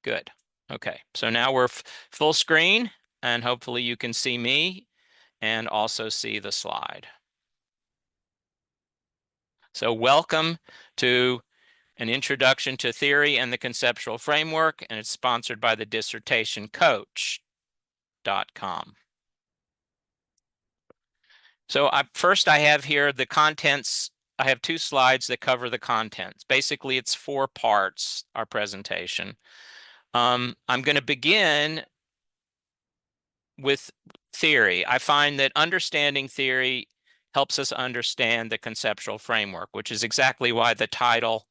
Good. Okay, so now we're full screen, and hopefully you can see me and also see the slide. So welcome to an introduction to theory and the conceptual framework, and it's sponsored by the Dissertation Coach.com. So first I have here the contents. I have 2 slides that cover the contents. Basically, it's 4 parts, our presentation. I'm going to begin with theory. I find that understanding theory helps us understand the conceptual framework, which is exactly why the title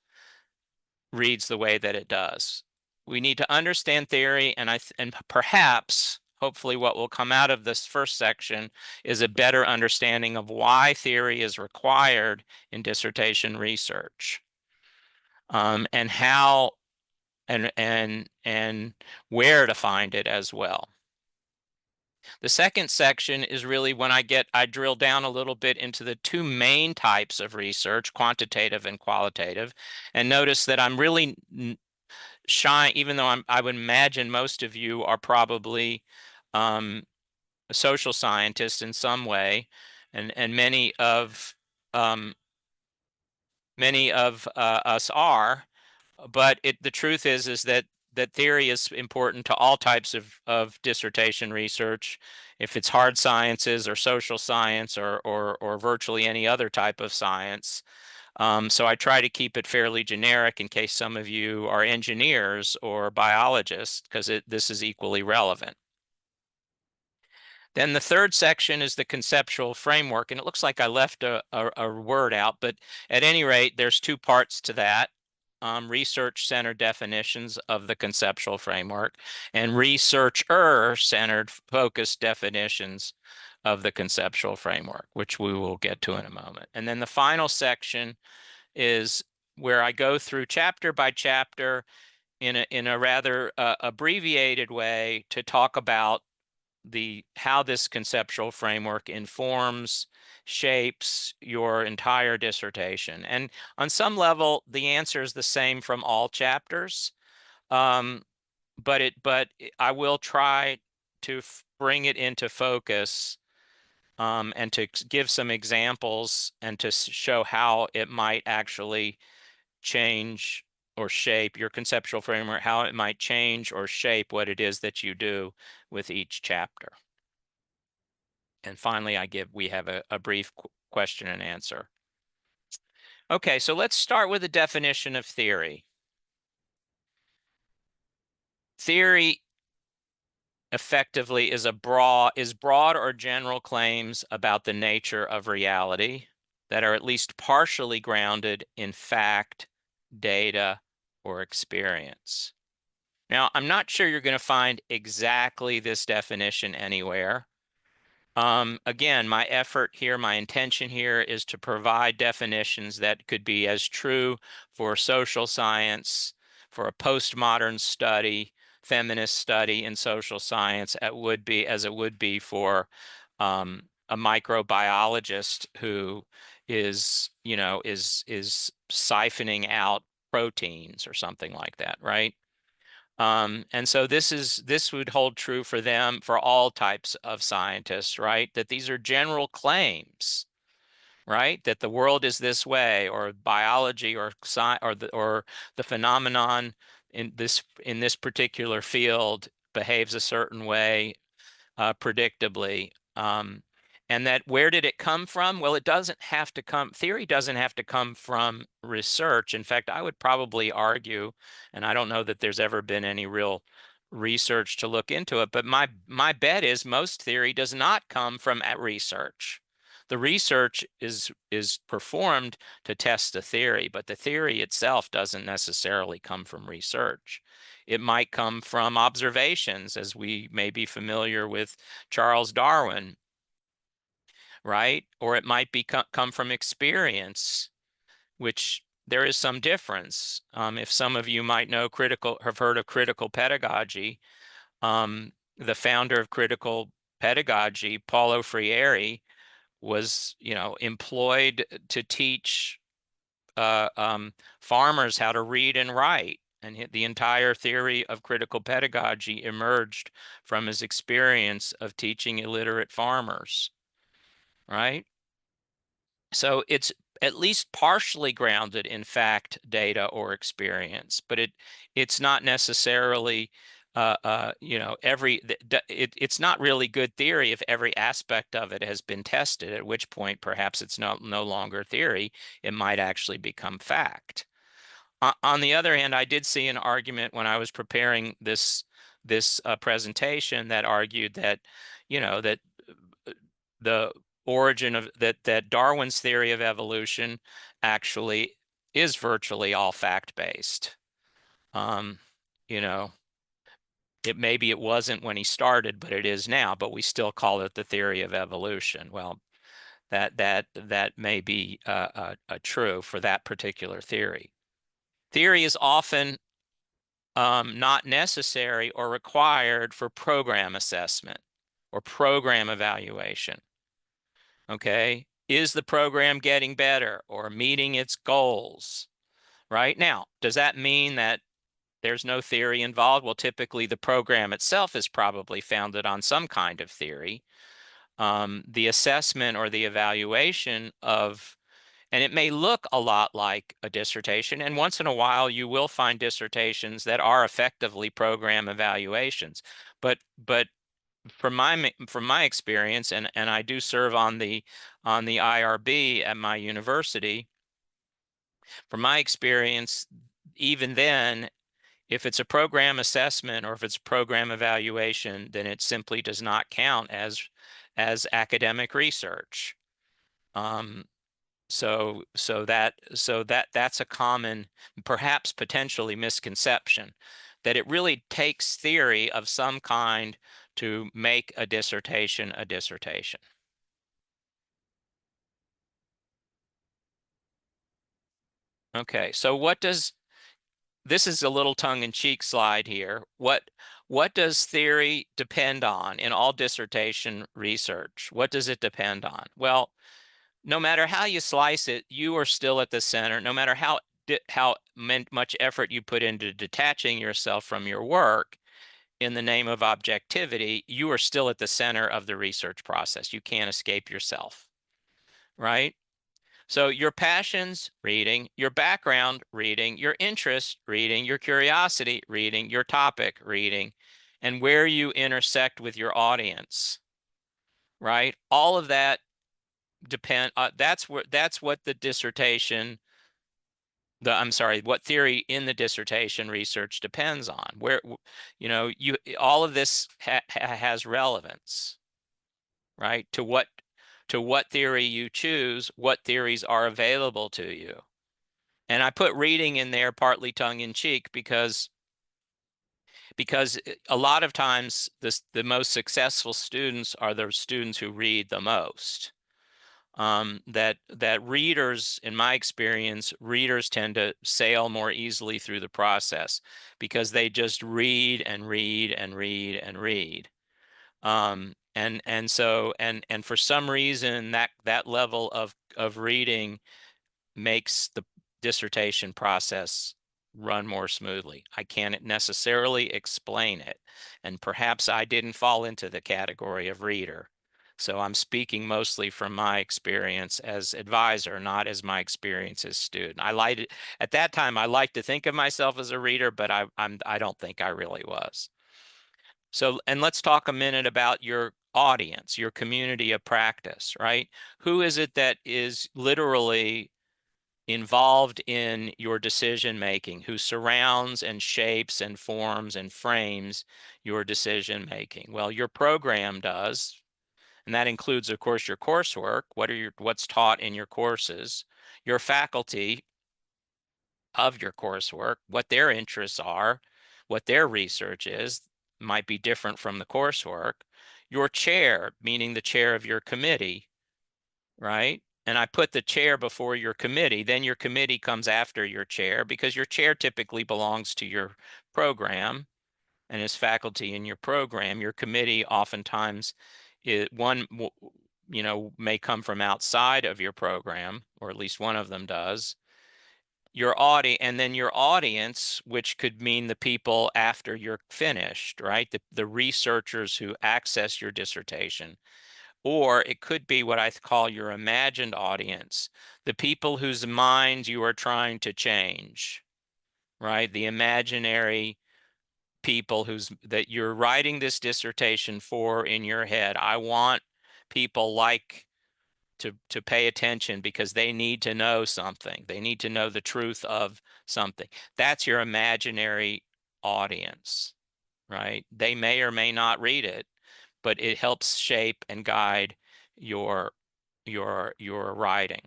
reads the way that it does. We need to understand theory, and perhaps, hopefully, what will come out of this first section is a better understanding of why theory is required in dissertation research, and how and where to find it as well. The second section is really when I drill down a little bit into the 2 main types of research, quantitative and qualitative, and notice that I'm really shy, even though I would imagine most of you are probably social scientists in some way, and many of us are, but the truth is that theory is important to all types of dissertation research, if it's hard sciences or social science or virtually any other type of science. So I try to keep it fairly generic in case some of you are engineers or biologists, because this is equally relevant. Then the third section is the conceptual framework, and it looks like I left a word out, but at any rate, there's 2 parts to that. Research-centered definitions of the conceptual framework and researcher-centered focused definitions of the conceptual framework, which we will get to in a moment. And then the final section is where I go through chapter by chapter in a rather abbreviated way to talk about how this conceptual framework informs, shapes your entire dissertation. And on some level, the answer is the same from all chapters, but I will try to bring it into focus, and to give some examples and to show how it might actually change or shape your conceptual framework, how it might change or shape what it is that you do with each chapter. And finally, we have a brief question and answer. Okay, so let's start with a definition of theory. Theory effectively is broad or general claims about the nature of reality that are at least partially grounded in fact, data, or experience. Now, I'm not sure you're going to find exactly this definition anywhere. Again, my intention here is to provide definitions that could be as true for social science, for a postmodern study, feminist study in social science, as it would be for a microbiologist who is siphoning out proteins or something like that, right? And so this would hold true for them, for all types of scientists, right? That these are general claims, right? That the world is this way, or biology, or the phenomenon in this particular field behaves a certain way, predictably. And that, where did it come from? Well, theory doesn't have to come from research. In fact, I would probably argue, and I don't know that there's ever been any real research to look into it, but my bet is most theory does not come from research. The research is performed to test a theory, but the theory itself doesn't necessarily come from research. It might come from observations, as we may be familiar with Charles Darwin, right? Or it might come from experience, which there is some difference. If some of you might have heard of critical pedagogy, the founder of critical pedagogy, Paulo Freire, was employed to teach farmers how to read and write. And the entire theory of critical pedagogy emerged from his experience of teaching illiterate farmers, right? So it's at least partially grounded in fact, data, or experience, but it's not necessarily it's not really good theory if every aspect of it has been tested, at which point perhaps it's no longer theory. It might actually become fact. On the other hand, I did see an argument when I was preparing this presentation that argued that, that the origin of that Darwin's theory of evolution actually is virtually all fact-based. Um, you know, maybe it wasn't when he started, but it is now, but we still call it the theory of evolution. Well, that may be true for that particular theory. Theory is often not necessary or required for program assessment or program evaluation. Okay, is the program getting better or meeting its goals? Right now, does that mean that there's no theory involved? Well, typically the program itself is probably founded on some kind of theory. The assessment or the evaluation of, and it may look a lot like a dissertation, and once in a while you will find dissertations that are effectively program evaluations. But from my experience, and I do serve on the IRB at my university, from my experience, even then, if it's a program assessment or if it's program evaluation, then it simply does not count as academic research. That's a common, perhaps potentially misconception, that it really takes theory of some kind to make a dissertation a dissertation. Okay, so this is a little tongue-in-cheek slide here. What does theory depend on in all dissertation research? What does it depend on? Well, no matter how you slice it, you are still at the center. No matter how much effort you put into detaching yourself from your work in the name of objectivity, you are still at the center of the research process. You can't escape yourself, right? So your passions, reading; your background, reading; your interest, reading; your curiosity, reading; your topic, reading; and where you intersect with your audience, right? All of that that's what the dissertation, what theory in the dissertation research depends on. Where, all of this has relevance, right? To what theory you choose, what theories are available to you. And I put reading in there partly tongue in cheek because a lot of times the most successful students are the students who read the most. That readers, in my experience, readers tend to sail more easily through the process because they just read and read and read and read. And for some reason that level of reading makes the dissertation process run more smoothly. I can't necessarily explain it, and perhaps I didn't fall into the category of reader. So I'm speaking mostly from my experience as advisor, not as my experience as student. At that time, I liked to think of myself as a reader, but I don't think I really was. So, and let's talk a minute about your audience, your community of practice, right? Who is it that is literally involved in your decision making, who surrounds and shapes and forms and frames your decision making? Well, your program does, and that includes, of course, your coursework. What's taught in your courses, your faculty of your coursework, what their interests are, what their research is, might be different from the coursework. Your chair, meaning the chair of your committee, right? And I put the chair before your committee, then your committee comes after your chair because your chair typically belongs to your program and is faculty in your program. Your committee oftentimes may come from outside of your program, or at least one of them does. and then your audience, which could mean the people after you're finished, right? The researchers who access your dissertation, or it could be what I call your imagined audience, the people whose minds you are trying to change, right? The imaginary people that you're writing this dissertation for in your head. I want people like to pay attention because they need to know something. They need to know the truth of something. That's your imaginary audience, right? They may or may not read it, but it helps shape and guide your your writing.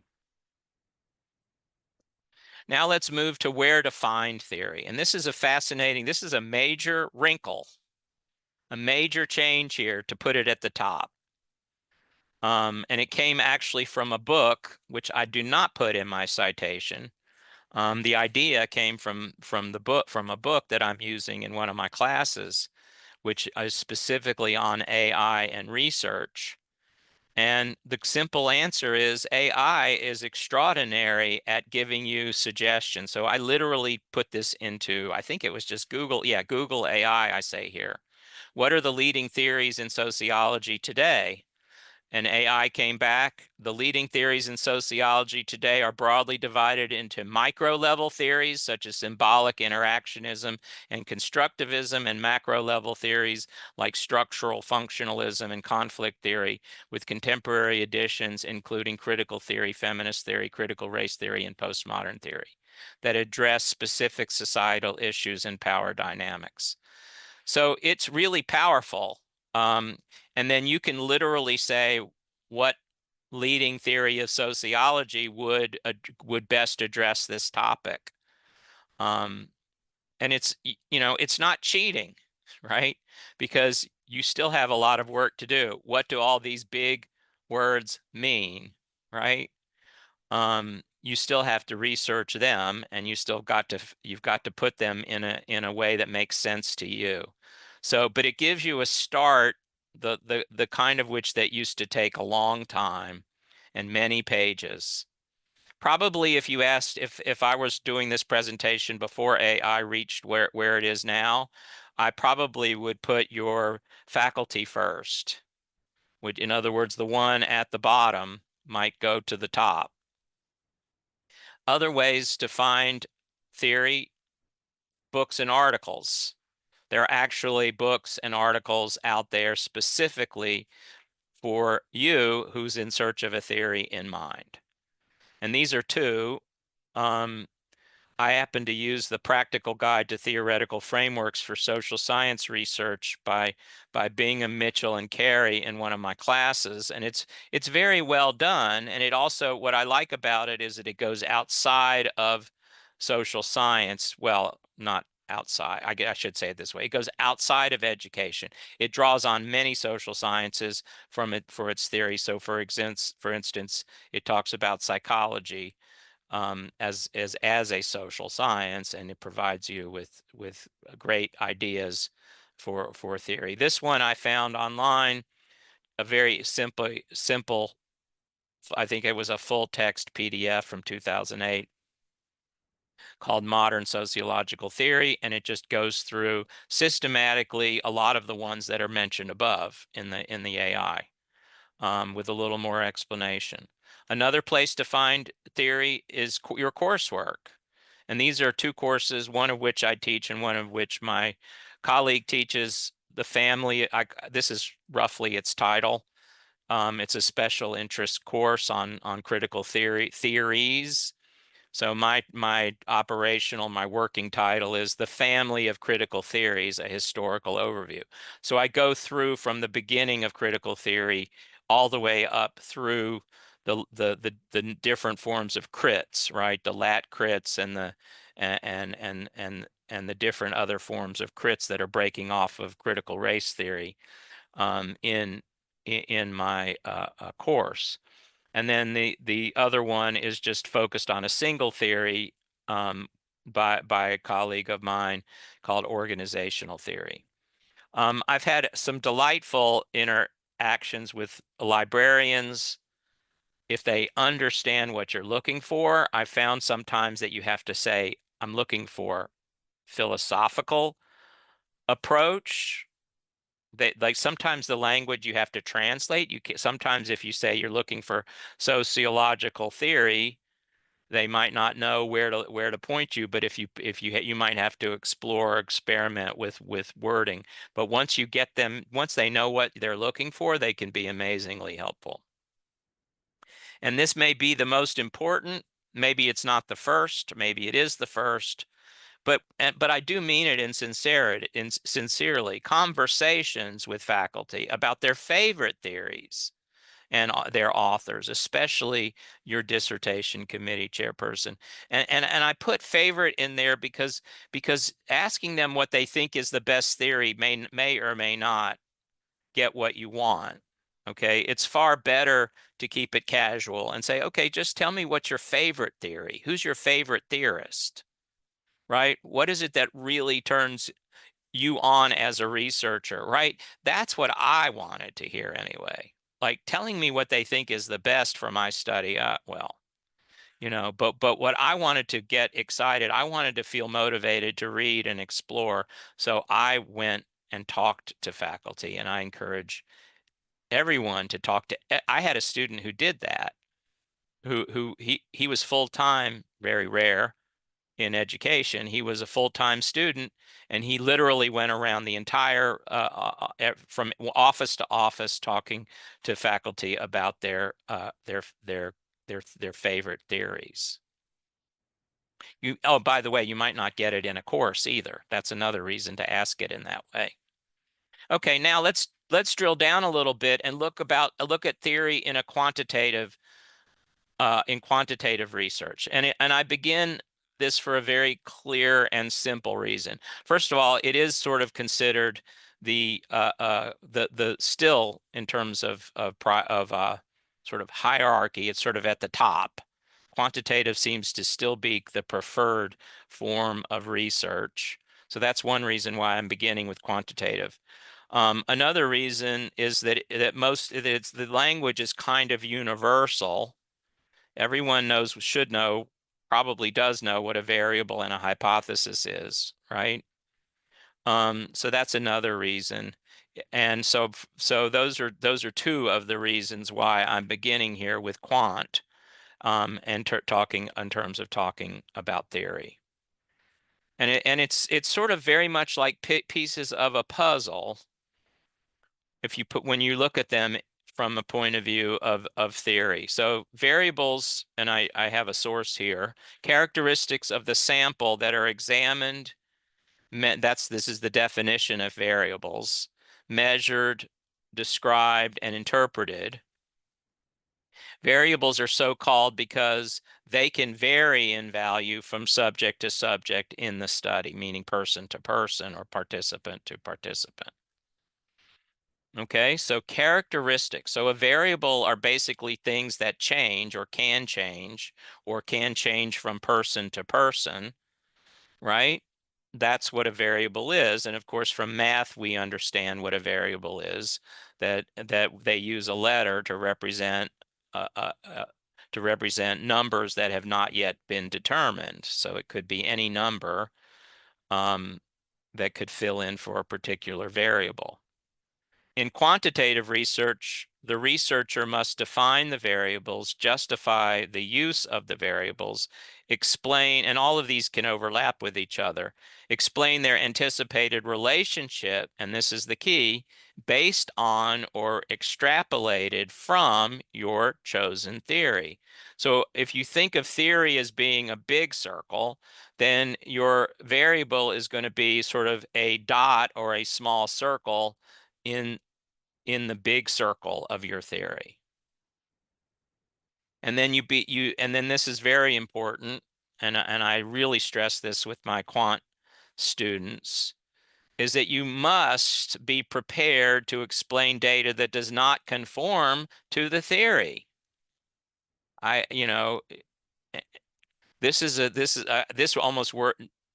Now let's move to where to find theory. And this is this is a major wrinkle, a major change here to put it at the top. And it came actually from a book, which I do not put in my citation. The idea came from a book that I'm using in one of my classes, which is specifically on AI and research. And the simple answer is AI is extraordinary at giving you suggestions. So I literally put this into, I think it was just Google. Yeah, Google AI, I say here. What are the leading theories in sociology today? And AI came back. The leading theories in sociology today are broadly divided into micro-level theories such as symbolic interactionism and constructivism, and macro-level theories like structural functionalism and conflict theory, with contemporary additions including critical theory, feminist theory, critical race theory, and postmodern theory that address specific societal issues and power dynamics. So it's really powerful. And then you can literally say what leading theory of sociology would best address this topic. And it's not cheating, right? Because you still have a lot of work to do. What do all these big words mean, right? You still have to research them, and you've got to put them in a way that makes sense to you. So, but it gives you a start, the kind of which that used to take a long time and many pages. Probably if you asked if I was doing this presentation before AI reached where it is now, I probably would put your faculty first. In other words, the one at the bottom might go to the top. Other ways to find theory: books and articles. There are actually books and articles out there specifically for you who's in search of a theory in mind. And these are two. I happen to use the Practical Guide to Theoretical Frameworks for Social Science Research by Bingham, Mitchell, and Carey in one of my classes, and it's very well done. And it also, what I like about it is that it goes outside of social science. Well, not outside. I should say it this way. It goes outside of education. It draws on many social sciences from it for its theory. So, for instance, it talks about psychology as a social science, and it provides you with great ideas for theory. This one I found online, a very simple. I think it was a full text PDF from 2008 called Modern Sociological Theory, and it just goes through systematically a lot of the ones that are mentioned above in the AI. With a little more explanation. Another place to find theory is your coursework. And these are two courses, one of which I teach and one of which my colleague teaches. The family, this is roughly its title. It's a special interest course on critical theories. So my working title is The Family of Critical Theories, a Historical Overview. So I go through from the beginning of critical theory all the way up through the different forms of crits, right? The lat crits and the different other forms of crits that are breaking off of critical race theory in my course. And then the other one is just focused on a single theory by a colleague of mine called organizational theory. I've had some delightful interactions with librarians if they understand what you're looking for, I found sometimes that you have to say, I'm looking for philosophical approach. That, like, sometimes the language you have to translate. Sometimes if you say you're looking for sociological theory, they might not know where to point you. But you might have to explore, experiment with wording. But once they know what they're looking for, they can be amazingly helpful. And this may be the most important. Maybe it's not the first. Maybe it is the first. But I do mean it in sincerely. Conversations with faculty about their favorite theories and their authors, especially your dissertation committee chairperson. And I put favorite in there because asking them what they think is the best theory may or may not get what you want. Okay, it's far better to keep it casual and say, okay, just tell me what's your favorite theory. Who's your favorite theorist? Right? What is it that really turns you on as a researcher, right? That's what I wanted to hear anyway. Like telling me what they think is the best for my study. Well, but what I wanted to get excited, I wanted to feel motivated to read and explore. So I went and talked to faculty, and I encourage everyone to talk to. I had a student who did that, he was full time, very rare in education. He was a full-time student, and he literally went around the entire from office to office talking to faculty about their favorite theories. Oh, by the way, you might not get it in a course either. That's another reason to ask it in that way. Okay, now let's drill down a little bit and look at theory in a quantitative research. And I begin this for a very clear and simple reason. First of all, it is sort of considered the still in terms of sort of hierarchy. It's sort of at the top. Quantitative seems to still be the preferred form of research. So that's one reason why I'm beginning with quantitative. Another reason is that the language is kind of universal. Everyone should know, probably does know what a variable and a hypothesis is, right? So that's another reason. And so those are two of the reasons why I'm beginning here with quant, and talking in terms of talking about theory. And it's sort of very much like pieces of a puzzle. When you look at them from a point of view of theory. So variables, and I have a source here, characteristics of the sample that are examined, this is the definition of variables, measured, described, and interpreted. Variables are so called because they can vary in value from subject to subject in the study, meaning person to person or participant to participant. Okay, so characteristics. So a variable are basically things that change or can change from person to person, right? That's what a variable is. And of course, from math, we understand what a variable is, that they use a letter to represent numbers that have not yet been determined. So it could be any number that could fill in for a particular variable. In quantitative research, the researcher must define the variables, justify the use of the variables, explain, and all of these can overlap with each other, explain their anticipated relationship, and this is the key, based on or extrapolated from your chosen theory. So if you think of theory as being a big circle, then your variable is going to be sort of a dot or a small circle in the big circle of your theory. And then and then this is very important, and I really stress this with my quant students, is that you must be prepared to explain data that does not conform to the theory. This almost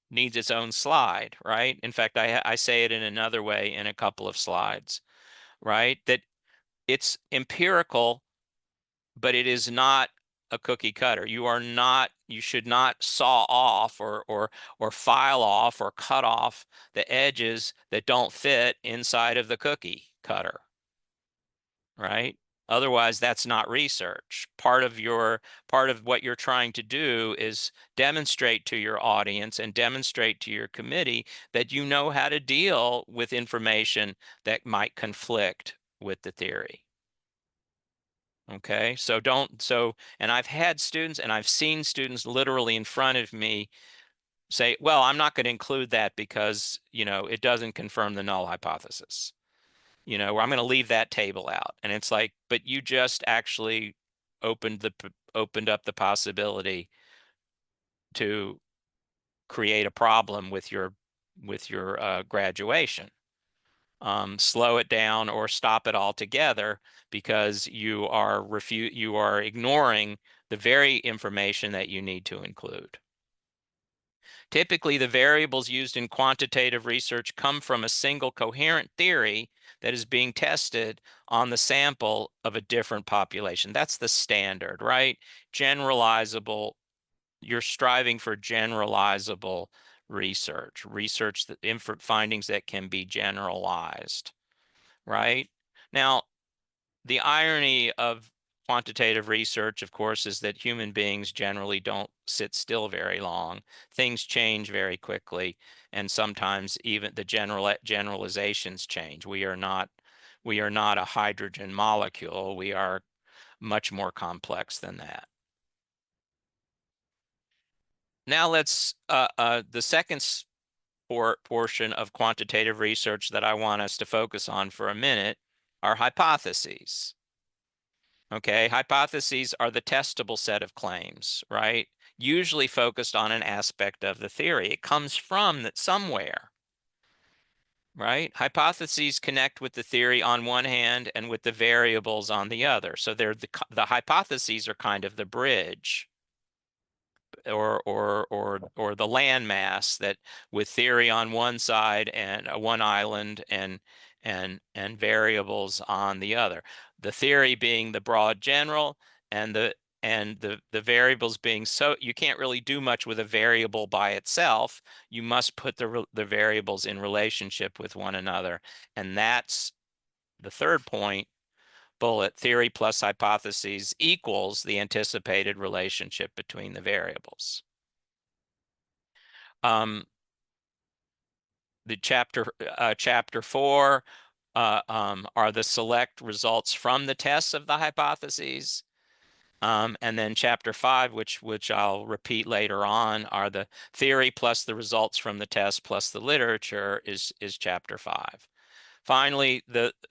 needs its own slide, right? In fact, I say it in another way in a couple of slides, right? That it's empirical but it is not a cookie cutter. You should not saw off or file off or cut off the edges that don't fit inside of the cookie cutter, right? Otherwise, that's not research. Part of what you're trying to do is demonstrate to your audience and demonstrate to your committee that you know how to deal with information that might conflict with the theory. Okay, and I've had students and I've seen students literally in front of me say, well, I'm not going to include that because, it doesn't confirm the null hypothesis. Or I'm going to leave that table out. And it's like, but you just actually opened up the possibility to create a problem with your graduation. Slow it down or stop it altogether because you are ignoring the very information that you need to include. Typically, the variables used in quantitative research come from a single coherent theory that is being tested on the sample of a different population. That's the standard, right? Generalizable. You're striving for generalizable research findings that can be generalized, right? Now, the irony of quantitative research, of course, is that human beings generally don't sit still very long. Things change very quickly, and sometimes even the generalizations change. We are not a hydrogen molecule. We are much more complex than that. Now let's the second portion of quantitative research that I want us to focus on for a minute are hypotheses. Okay, hypotheses are the testable set of claims, right? Usually focused on an aspect of the theory. It comes from that somewhere, right? Hypotheses connect with the theory on one hand and with the variables on the other. So the hypotheses are kind of the bridge or the landmass that with theory on one side and one island and variables on the other. The theory being the broad general and the variables being, so you can't really do much with a variable by itself. You must put the variables in relationship with one another. And that's the third point bullet. Theory plus hypotheses equals the anticipated relationship between the variables. The chapter 4 are the select results from the tests of the hypotheses. And then chapter 5, which I'll repeat later on, are the theory plus the results from the test plus the literature is chapter 5. Finally,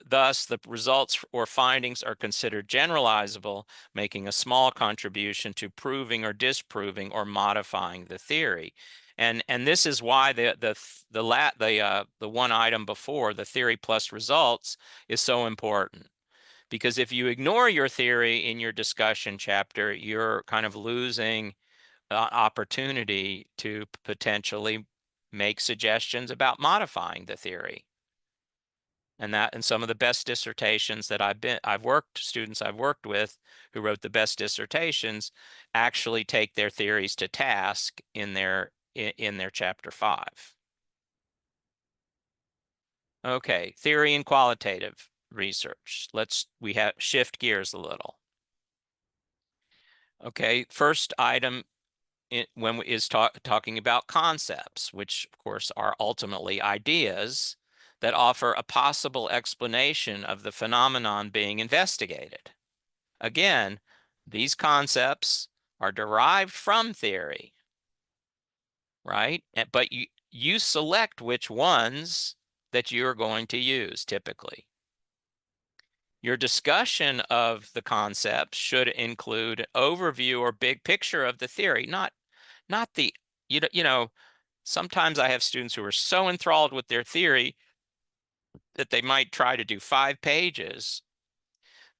thus the results or findings are considered generalizable, making a small contribution to proving or disproving or modifying the theory. And this is why the one item before, the theory plus results, is so important. Because if you ignore your theory in your discussion chapter, you're kind of losing opportunity to potentially make suggestions about modifying the theory. And some of the best dissertations that students I've worked with who wrote the best dissertations actually take their theories to task in their chapter 5. Okay, theory and qualitative research. We have shift gears a little. Okay, first item is talking about concepts, which of course are ultimately ideas that offer a possible explanation of the phenomenon being investigated. Again, these concepts are derived from theory, right? But you select which ones that you're going to use typically. Your discussion of the concepts should include an overview or big picture of the theory, not the, sometimes I have students who are so enthralled with their theory that they might try to do 5 pages.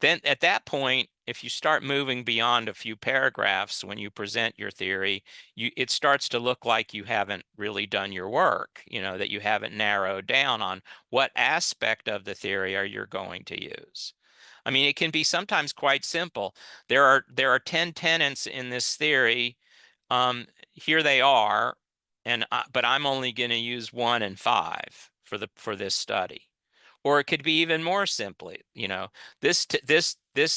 Then at that point, if you start moving beyond a few paragraphs when you present your theory, it starts to look like you haven't really done your work, that you haven't narrowed down on what aspect of the theory are you going to use. I mean, it can be sometimes quite simple. There are 10 tenets in this theory. Here they are, but I'm only going to use 1 and 5 for this study. Or it could be even more simply, this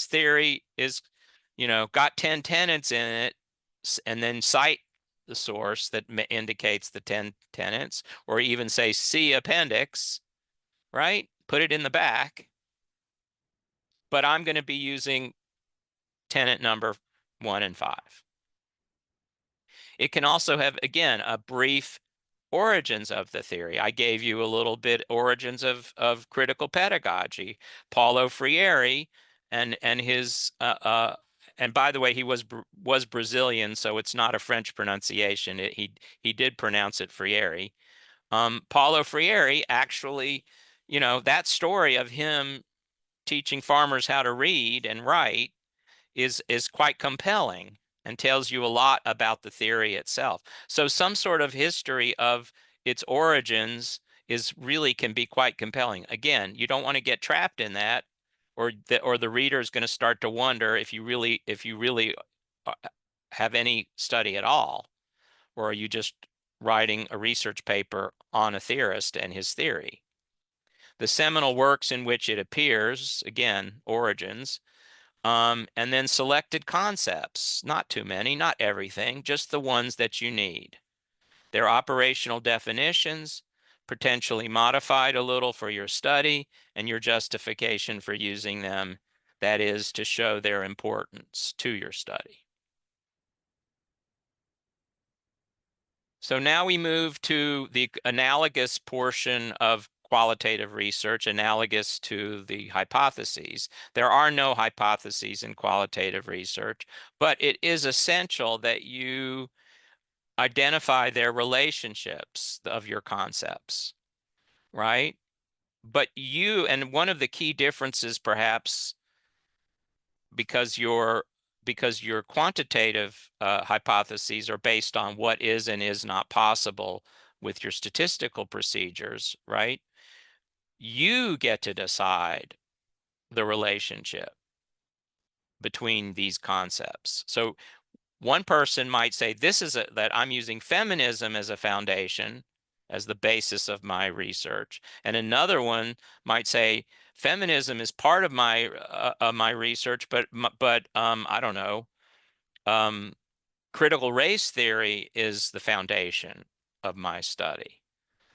theory is, got 10 tenets in it, and then cite the source that indicates the 10 tenets, or even say see appendix, right? Put it in the back. But I'm going to be using tenet number 1 and 5. It can also have, again, a brief origins of the theory. I gave you a little bit origins of critical pedagogy. Paulo Freire and his and by the way, he was Brazilian, so it's not a French pronunciation. He did pronounce it Freire. Paulo Freire actually, that story of him teaching farmers how to read and write is quite compelling and tells you a lot about the theory itself. So some sort of history of its origins can be quite compelling. Again, you don't want to get trapped in that, or the reader is going to start to wonder if you really uh, have any study at all, or are you just writing a research paper on a theorist and his theory. The seminal works in which it appears, again, origins, and then selected concepts, not too many, not everything, just the ones that you need. Their operational definitions, potentially modified a little for your study, and your justification for using them, that is, to show their importance to your study. So now we move to the analogous portion of qualitative research, analogous to the hypotheses. There are no hypotheses in qualitative research, but it is essential that you identify their relationships of your concepts, right? And one of the key differences perhaps, because your quantitative hypotheses are based on what is and is not possible with your statistical procedures, right? You get to decide the relationship between these concepts. So one person might say that I'm using feminism as a foundation, as the basis of my research, and another one might say feminism is part of my research, but I don't know, critical race theory is the foundation of my study.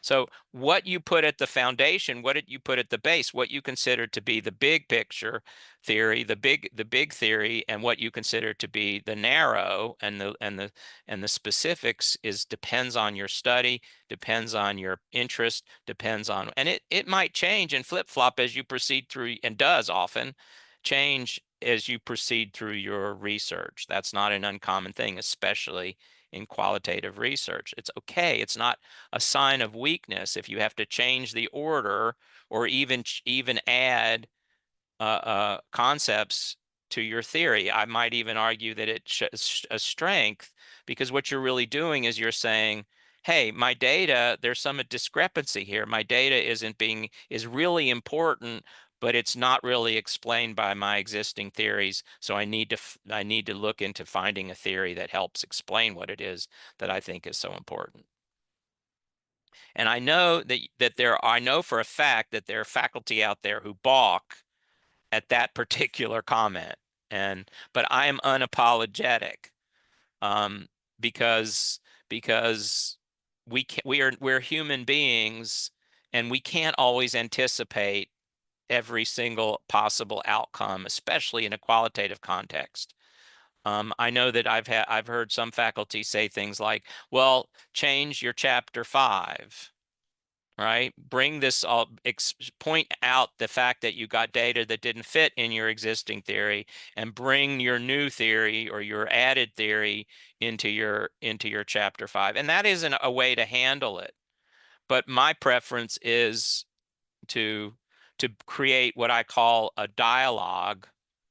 So what you put at the foundation, what you put at the base, what you consider to be the big picture theory, the big theory, and what you consider to be the narrow and the specifics depends on your study, depends on your interest, and it might change and flip-flop as you proceed through, and does often change as you proceed through your research. That's not an uncommon thing, especially in qualitative research. It's okay. It's not a sign of weakness if you have to change the order, or even add concepts to your theory. I might even argue that it's a strength, because what you're really doing is you're saying, hey, my data, there's some discrepancy here. My data is really important, but it's not really explained by my existing theories. So I need to look into finding a theory that helps explain what it is that I think is so important. And I know I know for a fact that there are faculty out there who balk at that particular comment, but I am unapologetic, because because we're human beings, and we can't always anticipate every single possible outcome, especially in a qualitative context. I know that I've heard some faculty say things like, "Well, change your chapter 5." Right? Bring this all, point out the fact that you got data that didn't fit in your existing theory, and bring your new theory or your added theory into your chapter 5. And that isn't a way to handle it. But my preference is to create what I call a dialogue,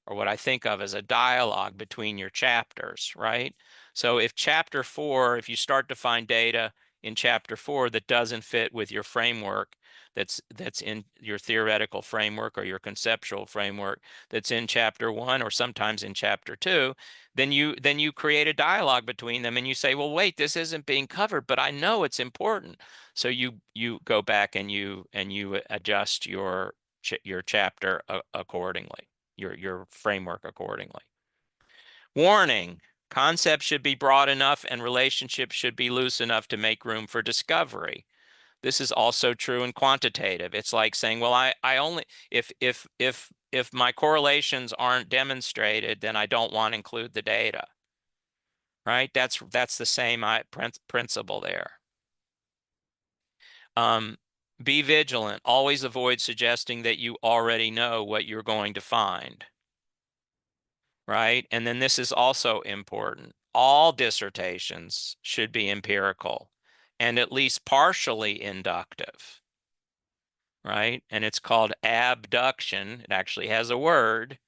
or what I think of as a dialogue between your chapters, right? So if chapter 4, if you start to find data in chapter 4 that doesn't fit with your framework, that's in your theoretical framework or your conceptual framework, that's in chapter 1 or sometimes in chapter 2, then you create a dialogue between them and you say, well, wait, this isn't being covered, but I know it's important. So you go back and you adjust your chapter accordingly, your framework accordingly. Warning: concepts should be broad enough and relationships should be loose enough to make room for discovery. This is also true in quantitative. It's like saying, well, I only, if my correlations aren't demonstrated, then I don't want to include the data, right? That's the same principle there. Be vigilant. Always avoid suggesting that you already know what you're going to find, right? And then this is also important. All dissertations should be empirical and at least partially inductive, right? And it's called abduction. It actually has a word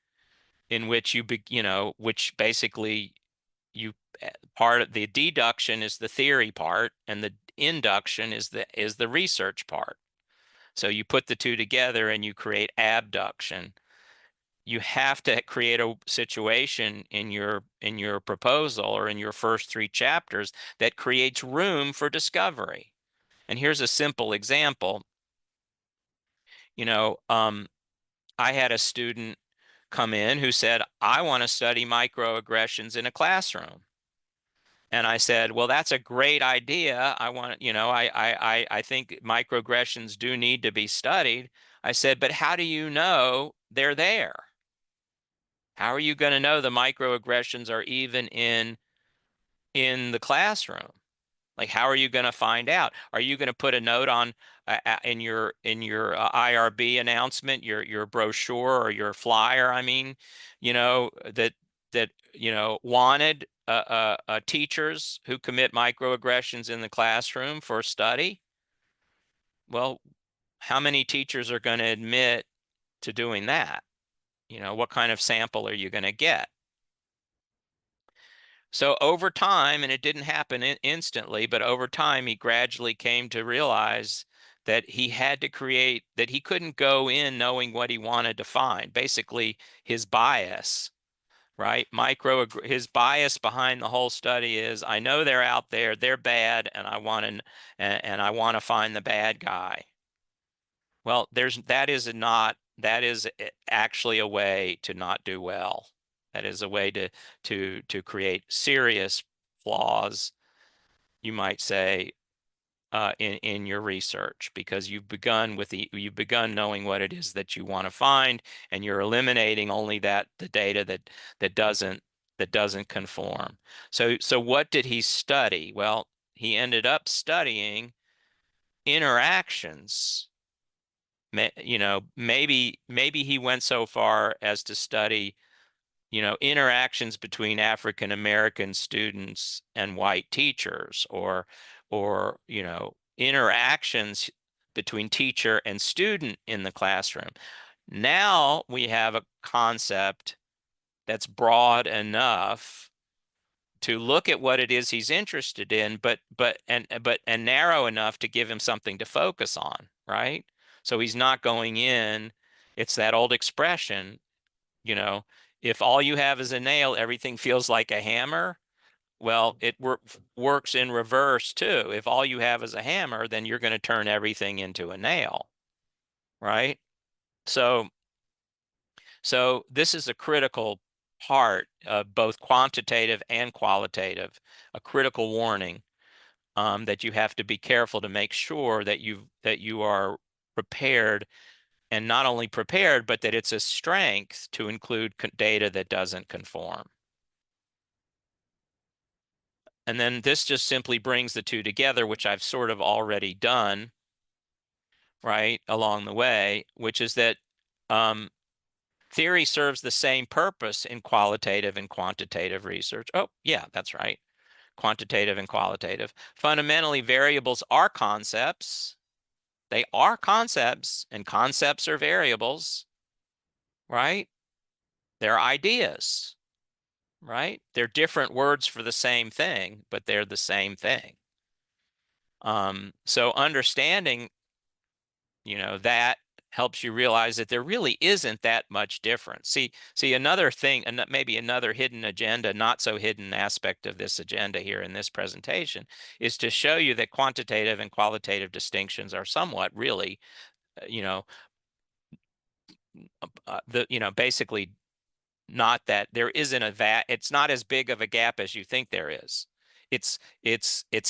in which which basically you part of the deduction is the theory part and the induction is the research part. So you put the two together and you create abduction. You have to create a situation in your proposal or in your first 3 chapters that creates room for discovery. And here's a simple example. I had a student come in who said, I want to study microaggressions in a classroom. And I said, well, that's a great idea. I think microaggressions do need to be studied. I said, but how do you know they're there? How are you going to know the microaggressions are even in the classroom? Like, how are you going to find out? Are you going to put a note on in your IRB announcement, your brochure or your flyer? I mean, that wanted teachers who commit microaggressions in the classroom for study. Well, how many teachers are going to admit to doing that? What kind of sample are you going to get? So over time, and it didn't happen instantly, but over time, he gradually came to realize that he had to create, that he couldn't go in knowing what he wanted to find. Basically, his bias, right? His bias behind the whole study is, I know they're out there, they're bad, and I want to find the bad guy. Well, that is actually a way to not do well. That is a way to create serious flaws, you might say, in your research, because you've begun knowing what it is that you want to find, and you're eliminating only the data that doesn't conform. So what did he study? Well, he ended up studying interactions. Maybe he went so far as to study, interactions between African American students and white teachers, or interactions between teacher and student in the classroom. Now we have a concept that's broad enough to look at what it is he's interested in, but narrow enough to give him something to focus on, right? So he's not going in. It's that old expression, if all you have is a nail, everything feels like a hammer. Well, it works in reverse too. If all you have is a hammer, then you're going to turn everything into a nail, right? So this is a critical part of both quantitative and qualitative, a critical warning, that you have to be careful to make sure that you are prepared, and not only prepared, but that it's a strength to include data that doesn't conform. And then this just simply brings the two together, which I've sort of already done, right, along the way, which is that theory serves the same purpose in qualitative and quantitative research. Oh, yeah, that's right. Quantitative and qualitative. Fundamentally, variables are concepts. They are concepts, and concepts are variables, right? They're ideas, right? They're different words for the same thing, but they're the same thing. So understanding, that helps you realize that there really isn't that much difference. See another thing, and maybe another hidden agenda, not so hidden aspect of this agenda here in this presentation, is to show you that quantitative and qualitative distinctions are somewhat really, you know, basically not that there isn't it's not as big of a gap as you think there is. It's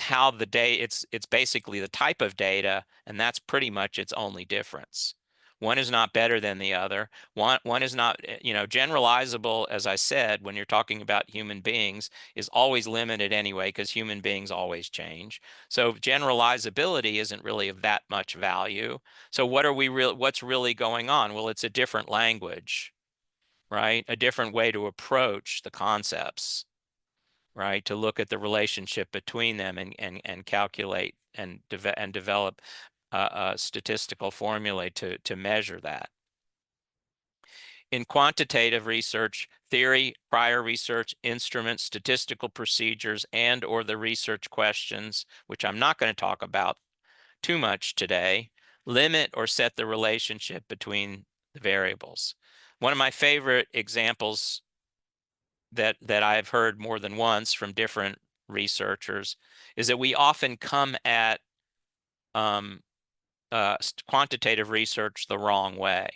how it's basically the type of data, and that's pretty much its only difference. One is not better than the other. One is not, generalizable, as I said, when you're talking about human beings, is always limited anyway, because human beings always change. So generalizability isn't really of that much value. So what's really going on? Well, it's a different language, right? A different way to approach the concepts, right? To look at the relationship between them and calculate and develop a statistical formulae to measure that. In quantitative research, theory, prior research, instruments, statistical procedures, and or the research questions, which I'm not going to talk about too much today, limit or set the relationship between the variables. One of my favorite examples that I've heard more than once from different researchers is that we often come at um, quantitative research the wrong way,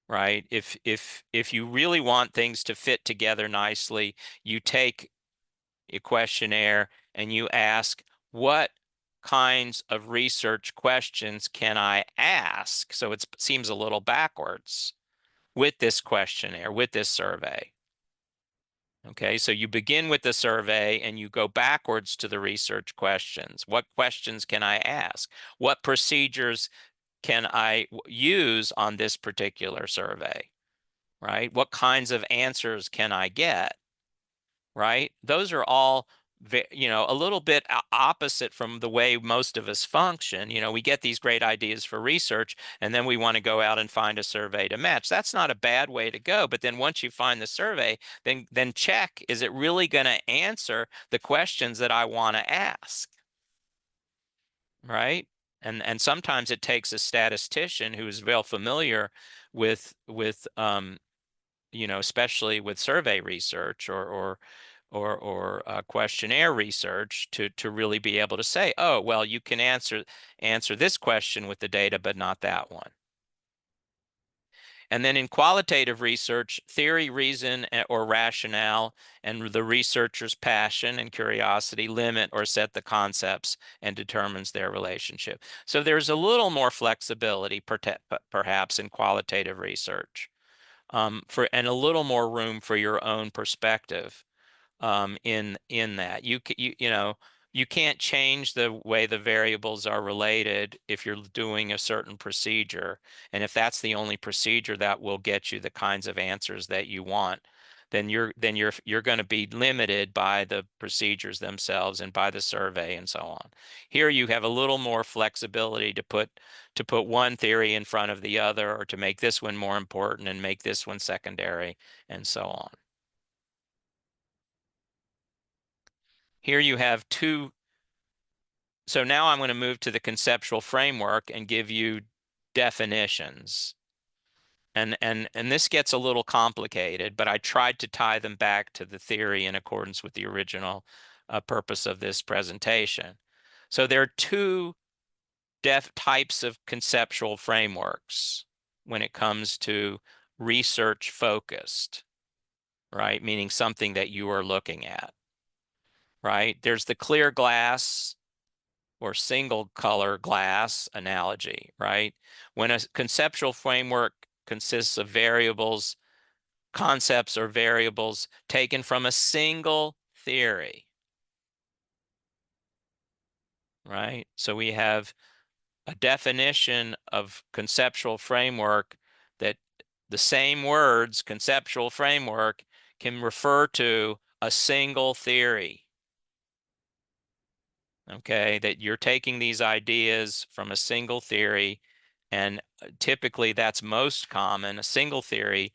right? If you really want things to fit together nicely, you take a questionnaire and you ask, what kinds of research questions can I ask? So it seems a little backwards with this questionnaire, with this survey. Okay, so you begin with the survey and you go backwards to the research questions. What questions can I ask? What procedures can I use on this particular survey, right? What kinds of answers can I get, right? Those are all, a little bit opposite from the way most of us function. We get these great ideas for research, and then we want to go out and find a survey to match. That's not a bad way to go. But then once you find the survey, then check, is it really going to answer the questions that I want to ask, right? And sometimes it takes a statistician who is well familiar with especially with survey research or questionnaire research to really be able to say, oh, well, you can answer this question with the data, but not that one. And then in qualitative research, theory, reason, or rationale, and the researcher's passion and curiosity limit or set the concepts and determines their relationship. So there's a little more flexibility, perhaps, in qualitative research, and a little more room for your own perspective in that. You can't change the way the variables are related if you're doing a certain procedure. And if that's the only procedure that will get you the kinds of answers that you want, then you're going to be limited by the procedures themselves and by the survey and so on. Here you have a little more flexibility to put one theory in front of the other, or to make this one more important and make this one secondary, and so on. Here you have two. So now I'm going to move to the conceptual framework and give you definitions. And this gets a little complicated, but I tried to tie them back to the theory in accordance with the original purpose of this presentation. So there are two types of conceptual frameworks when it comes to research focused, right? Meaning something that you are looking at, right? There's the clear glass or single color glass analogy, right? When a conceptual framework consists of variables, concepts or variables taken from a single theory, right? So we have a definition of conceptual framework that the same words, conceptual framework, can refer to a single theory. Okay, that you're taking these ideas from a single theory, and typically that's most common. A single theory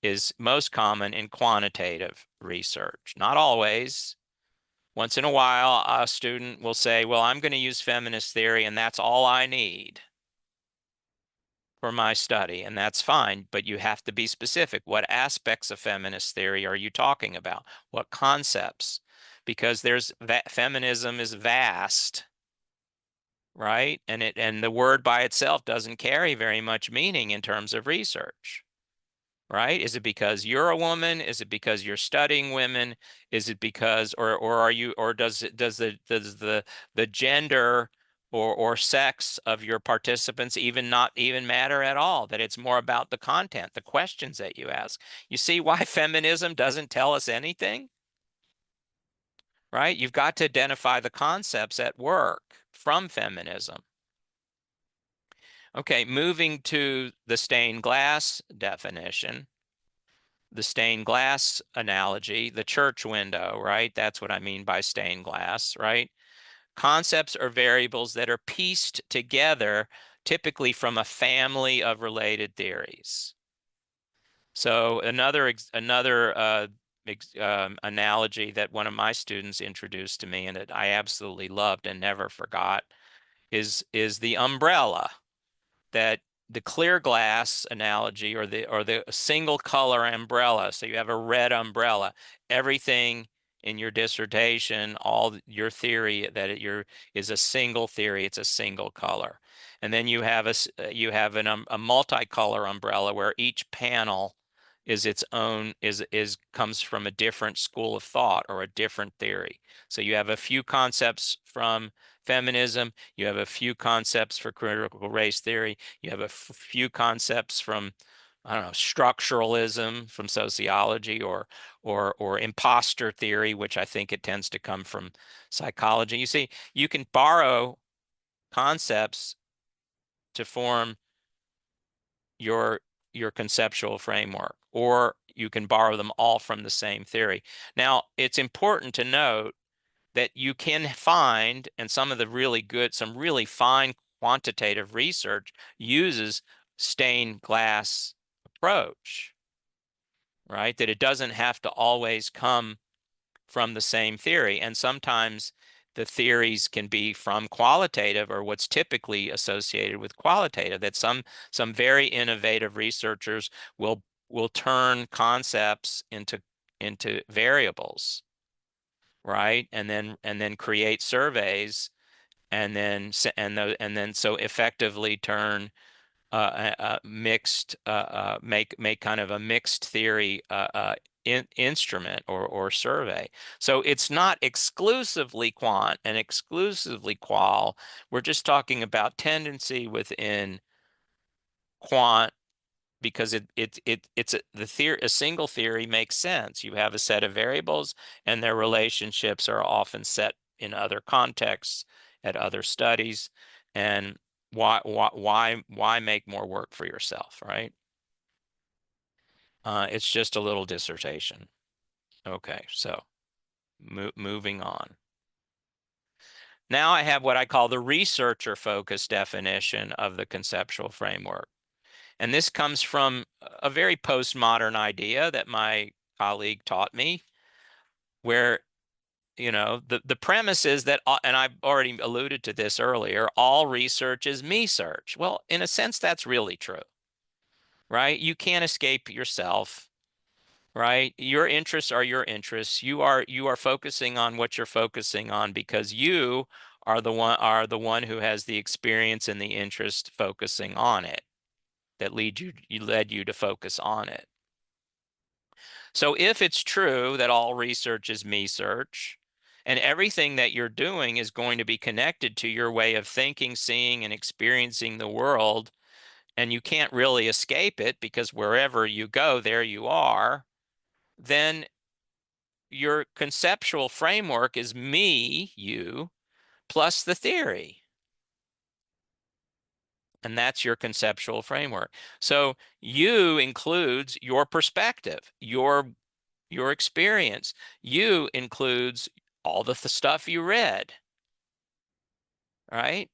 is most common in quantitative research. Not always, Once in a while, a student will say, well, I'm going to use feminist theory, and that's all I need for my study, and that's fine, but you have to be specific. What aspects of feminist theory are you talking about? What concepts? Because feminism is vast, right? And the word by itself doesn't carry very much meaning in terms of research, right? Is it because you're a woman? Is it because you're studying women? Is it because, or are you, or does the gender or sex of your participants not even matter at all? That it's more about the content, the questions that you ask. You see why feminism doesn't tell us anything, right? You've got to identify the concepts at work from feminism. Okay, moving to the stained glass definition, the stained glass analogy, the church window, right? That's what I mean by stained glass, right? Concepts or variables that are pieced together, typically from a family of related theories. So another analogy that one of my students introduced to me and that I absolutely loved and never forgot is the umbrella. That the clear glass analogy, or the single color umbrella. So you have a red umbrella. Everything in your dissertation, all your theory is a single theory. It's a single color. And then you have a multicolor umbrella where each panel is its own comes from a different school of thought or a different theory. So you have a few concepts from feminism, you have a few concepts for critical race theory, you have a few concepts from, I don't know, structuralism from sociology, or imposter theory, which I think it tends to come from psychology. You see, you can borrow concepts to form your conceptual framework, or you can borrow them all from the same theory. Now, it's important to note that you can find, and some really fine quantitative research uses stained glass approach, right? That it doesn't have to always come from the same theory. And sometimes the theories can be from qualitative, or what's typically associated with qualitative, that some very innovative researchers will turn concepts into variables, right? And then create surveys, and then so effectively turn mixed make kind of a mixed theory instrument or survey. So it's not exclusively quant and exclusively qual. We're just talking about tendency within quant, because a single theory makes sense. You have a set of variables, and their relationships are often set in other contexts at other studies. And why make more work for yourself, right? It's just a little dissertation. Okay, so moving on. Now I have what I call the researcher-focused definition of the conceptual framework. And this comes from a very postmodern idea that my colleague taught me, where, the premise is that, and I've already alluded to this earlier, all research is me search. Well, in a sense, that's really true, right? You can't escape yourself, right? Your interests are your interests. You are focusing on what you're focusing on because you are the one who has the experience and the interest focusing on it, that led you to focus on it. So if it's true that all research is me search, and everything that you're doing is going to be connected to your way of thinking, seeing, and experiencing the world, and you can't really escape it because wherever you go, there you are, then your conceptual framework is me, you, plus the theory. And that's your conceptual framework. So you includes your perspective, your experience. You includes all the stuff you read, right?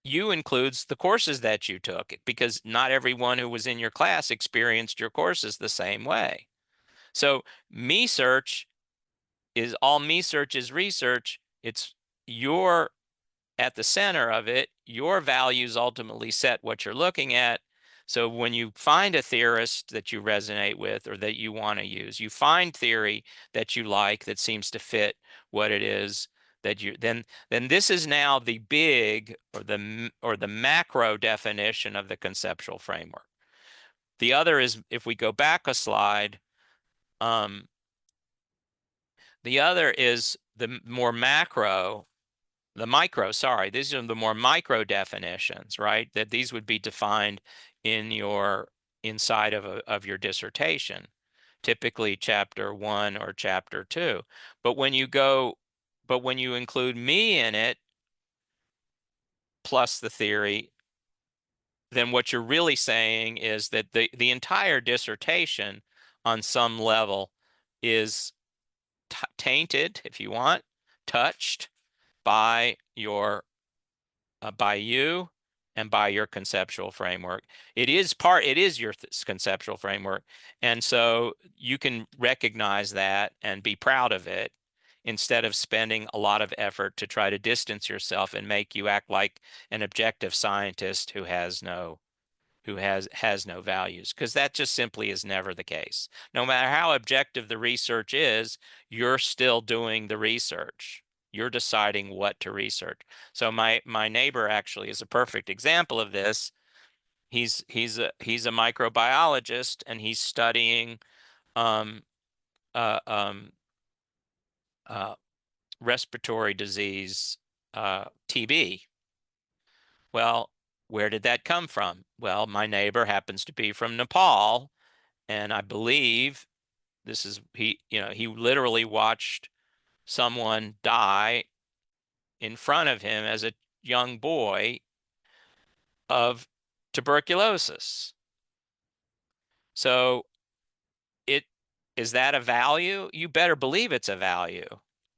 You includes the courses that you took, because not everyone who was in your class experienced your courses the same way. So me search all research is research. It's your at the center of it. Your values ultimately set what you're looking at. So when you find a theorist that you resonate with or that you want to use, you find theory that you like that seems to fit what it is that you then this is now the big or the macro definition of the conceptual framework. The other is, if we go back a slide, the other is the more macro, the micro, sorry, these are the more micro definitions, right? That these would be defined in your inside of your dissertation, typically chapter 1 or chapter 2. But when you include me in it, plus the theory, then what you're really saying is that the entire dissertation on some level is tainted, if you want, touched by you and by your conceptual framework. It is your conceptual framework. And so you can recognize that and be proud of it instead of spending a lot of effort to try to distance yourself and make you act like an objective scientist who has no values, because that just simply is never the case. No matter how objective the research is, you're still doing the research. You're deciding what to research. So my neighbor actually is a perfect example of this. He's a microbiologist, and he's studying um, uh, um, uh, respiratory disease, TB. Well, where did that come from? Well, my neighbor happens to be from Nepal, and I believe he literally watched someone die in front of him as a young boy of tuberculosis. So it is that a value? You better believe it's a value,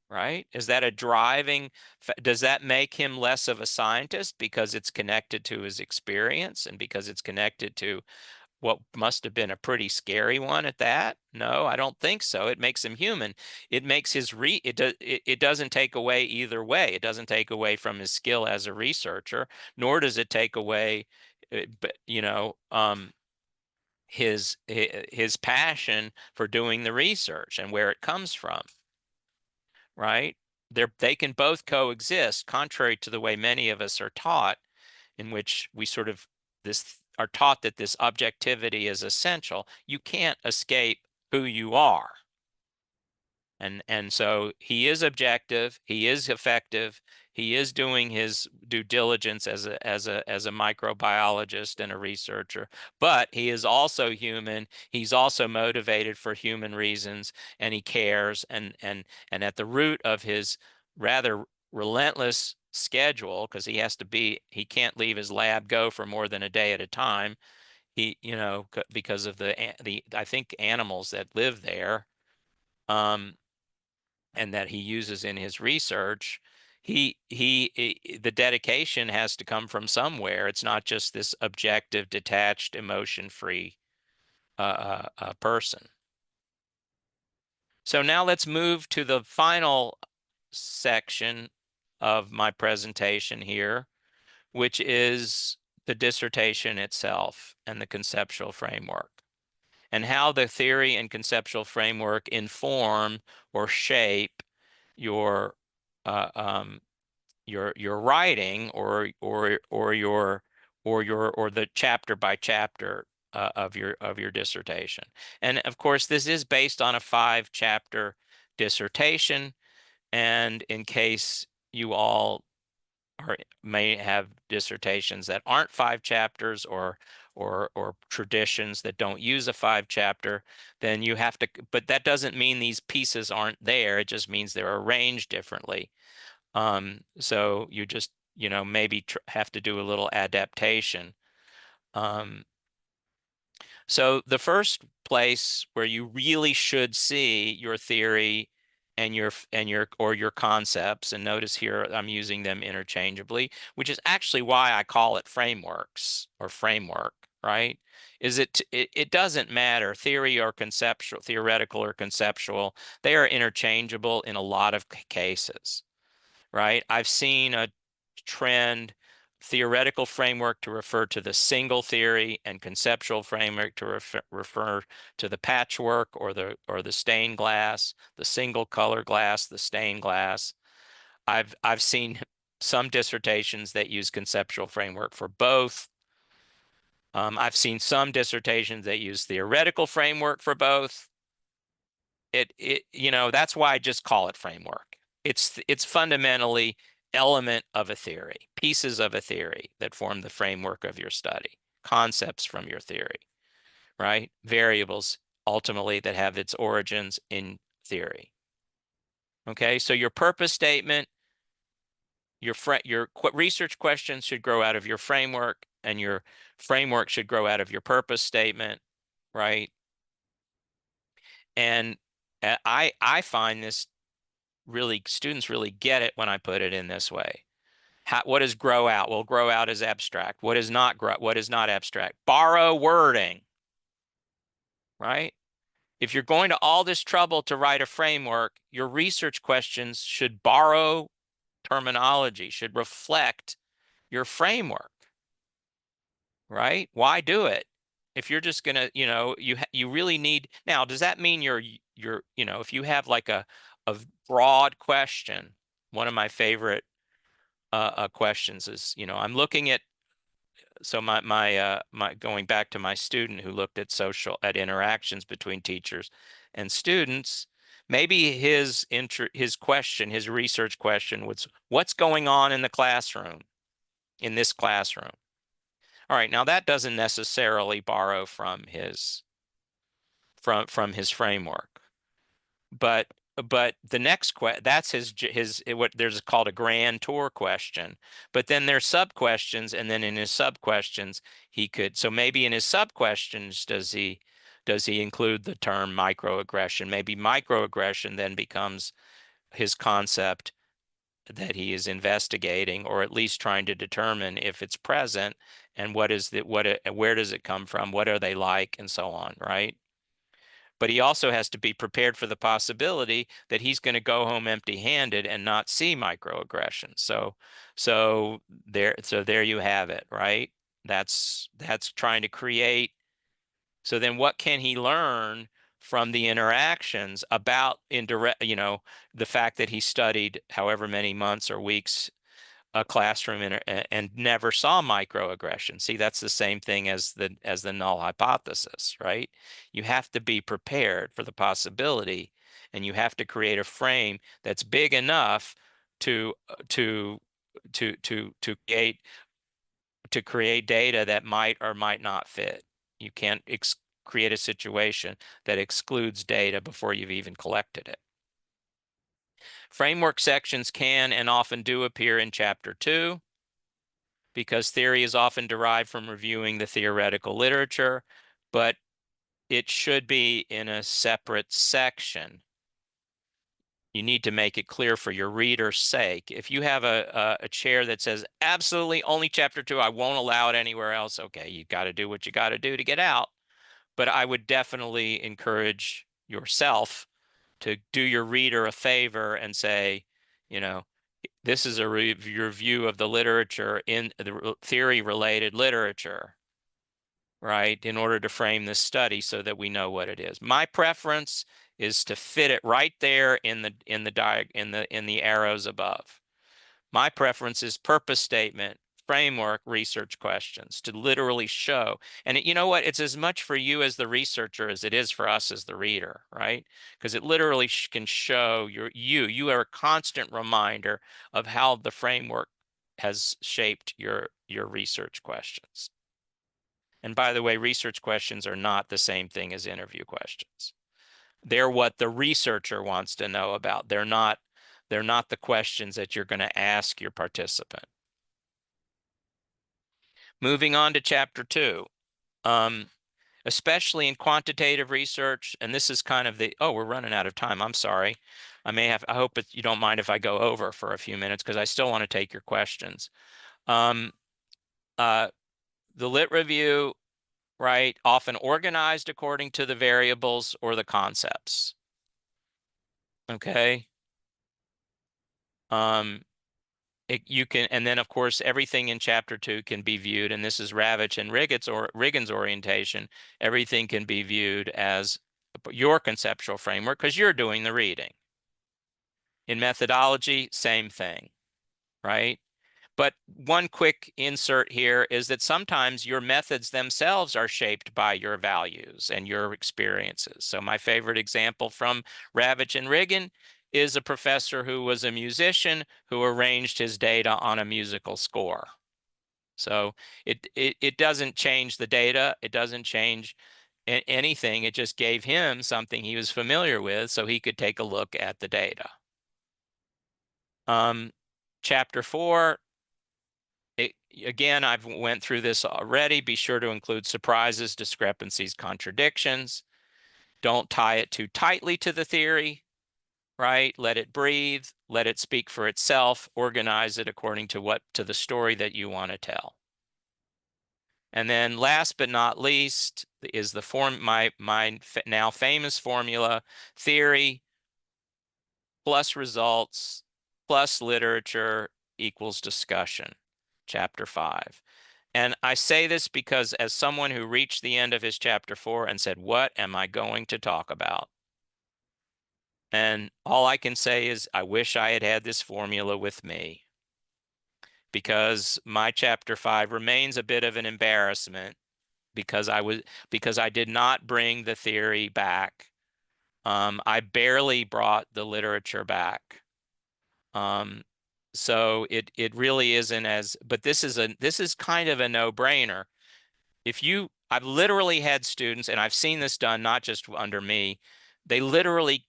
right? Is that a driving, does that make him less of a scientist because it's connected to his experience and because it's connected to what must have been a pretty scary one at that? No, I don't think so. It makes him human. It makes it doesn't take away either way. It doesn't take away from his skill as a researcher, nor does it take away, his passion for doing the research and where it comes from, right? They can both coexist, contrary to the way many of us are taught, in which we sort of are taught that this objectivity is essential. You can't escape who you are. And so he is objective, he is effective, he is doing his due diligence as a microbiologist and a researcher, but he is also human. He's also motivated for human reasons, and he cares, and at the root of his rather relentless schedule, because he can't leave his lab go for more than a day at a time. Because of the I think animals that live there, and that he uses in his research, the dedication has to come from somewhere. It's not just this objective, detached, emotion-free person. So now let's move to the final section of my presentation here, which is the dissertation itself and the conceptual framework, and how the theory and conceptual framework inform or shape your your writing or the chapter by chapter of your dissertation. And of course, this is based on a 5-chapter dissertation. And in case you all may have dissertations that aren't 5 chapters, or traditions that don't use a 5-chapter, then you have to, but that doesn't mean these pieces aren't there. It just means they're arranged differently. So you just, maybe have to do a little adaptation. So the first place where you really should see your theory and your concepts, and notice here I'm using them interchangeably, which is actually why I call it frameworks or framework. right? It doesn't matter, theory or conceptual, theoretical or conceptual, they are interchangeable in a lot of cases, right? I've seen a trend, theoretical framework to refer to the single theory and conceptual framework to refer to the patchwork or the stained glass, the single color glass, the stained glass. I've seen some dissertations that use conceptual framework for both. I've seen some dissertations that use theoretical framework for both. That's why I just call it framework. It's fundamentally element of a theory, pieces of a theory that form the framework of your study, concepts from your theory, right? Variables ultimately that have its origins in theory. Okay, so your purpose statement, your research questions should grow out of your framework, and your framework should grow out of your purpose statement, right? And I find this really, students really get it when I put it in this way. What does grow out? Well, grow out is abstract. What is not what is not abstract? Borrow wording, right? If you're going to all this trouble to write a framework, your research questions should borrow terminology, should reflect your framework, right? Why do it? If you're just gonna, you really need. Now, does that mean if you have like a broad question? One of my favorite questions is, I'm looking at, so my going back to my student who looked at interactions between teachers and students. Maybe his research question was, what's going on in the classroom, in this classroom? All right, now that doesn't necessarily borrow from his framework, but the next that's his what there's called a grand tour question. But then there's sub questions, and then in his sub questions so maybe in his sub questions does he include the term microaggression? Maybe microaggression then becomes his concept that he is investigating, or at least trying to determine if it's present, and where does it come from, what are they like, and so on, right? But he also has to be prepared for the possibility that he's going to go home empty-handed and not see microaggressions. So there you have it, right? That's trying to create. So then what can he learn from the interactions about the fact that he studied however many months or weeks a classroom and never saw microaggression. See, that's the same thing as the null hypothesis, right? You have to be prepared for the possibility, and you have to create a frame that's big enough to create data that might or might not fit. You can't create a situation that excludes data before you've even collected it. Framework sections can and often do appear in Chapter 2, because theory is often derived from reviewing the theoretical literature, but it should be in a separate section. You need to make it clear for your reader's sake. If you have a chair that says, absolutely only Chapter 2, I won't allow it anywhere else, okay, you got to do what you got to do to get out. But I would definitely encourage yourself to do your reader a favor and say, this is a review of the literature, in the theory-related literature, right, in order to frame this study so that we know what it is. My preference is to fit it right there in the arrows above. My preference is purpose statement, framework, research questions, to literally show. And you know what? It's as much for you as the researcher as it is for us as the reader, right? Because it literally can show you are a constant reminder of how the framework has shaped your research questions. And by the way, research questions are not the same thing as interview questions. They're what the researcher wants to know about. They're not the questions that you're going to ask your participant. Moving on to Chapter 2, especially in quantitative research, and this is kind of we're running out of time. I'm sorry. I hope you don't mind if I go over for a few minutes, because I still want to take your questions. The lit review right? Often organized according to the variables or the concepts. Okay. You can, and then of course, everything in chapter 2 can be viewed, and this is Ravitch and Riggin's orientation. Everything can be viewed as your conceptual framework because you're doing the reading. In methodology, same thing, right? But one quick insert here is that sometimes your methods themselves are shaped by your values and your experiences. So my favorite example from Ravitch and Riggin is a professor who was a musician who arranged his data on a musical score. So it doesn't change the data. It doesn't change anything. It just gave him something he was familiar with so he could take a look at the data. Chapter 4, again, I've went through this already. Be sure to include surprises, discrepancies, contradictions. Don't tie it too tightly to the theory, right? Let it breathe, let it speak for itself, organize it according to the story that you want to tell. And then last but not least is my now famous formula: theory plus results plus literature equals discussion, chapter 5. And I say this because as someone who reached the end of his chapter 4 and said, what am I going to talk about? And all I can say is, I wish I had had this formula with me, because my chapter 5 remains a bit of an embarrassment because I did not bring the theory back. I barely brought the literature back. So it really isn't as, but this is kind of a no-brainer. I've literally had students, and I've seen this done not just under me, they literally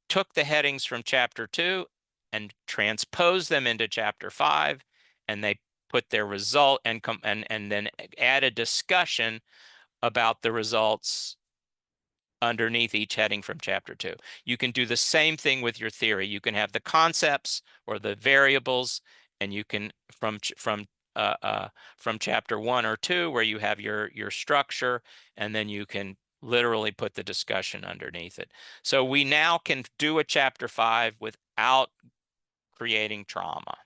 took the headings from chapter 2 and transposed them into chapter 5, and they put their result and then add a discussion about the results underneath each heading from chapter 2. You can do the same thing with your theory. You can have the concepts or the variables, and you can from chapter 1 or 2 where you have your structure, and then you can literally put the discussion underneath it. So we now can do a chapter 5 without creating trauma.